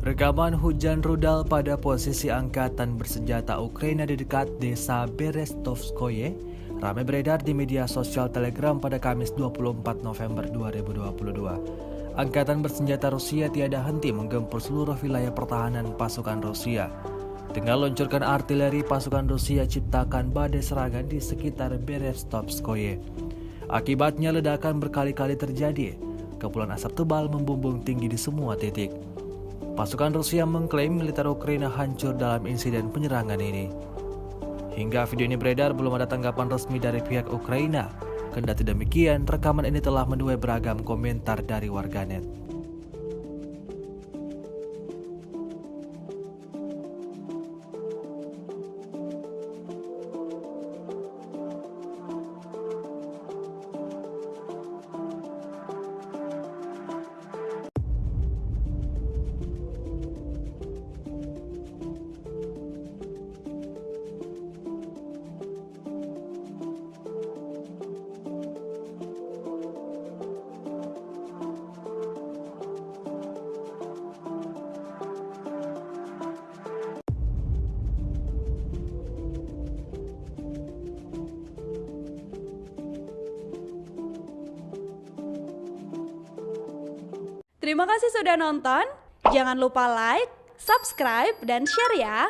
Rekaman hujan rudal pada posisi angkatan bersenjata Ukraina di dekat desa Berestovskoye ramai beredar di media sosial Telegram pada Kamis 24 November 2022. Angkatan bersenjata Rusia tiada henti menggempur seluruh wilayah pertahanan pasukan Rusia. Dengan luncurkan artileri, pasukan Rusia ciptakan badai serangan di sekitar Berestovskoye. Akibatnya ledakan berkali-kali terjadi. Kepulan asap tebal membumbung tinggi di semua titik. Pasukan Rusia mengklaim militer Ukraina hancur dalam insiden penyerangan ini. Hingga video ini beredar, belum ada tanggapan resmi dari pihak Ukraina. Kendati demikian, rekaman ini telah menuai beragam komentar dari warganet. Terima kasih sudah nonton. Jangan lupa like, subscribe, dan share ya.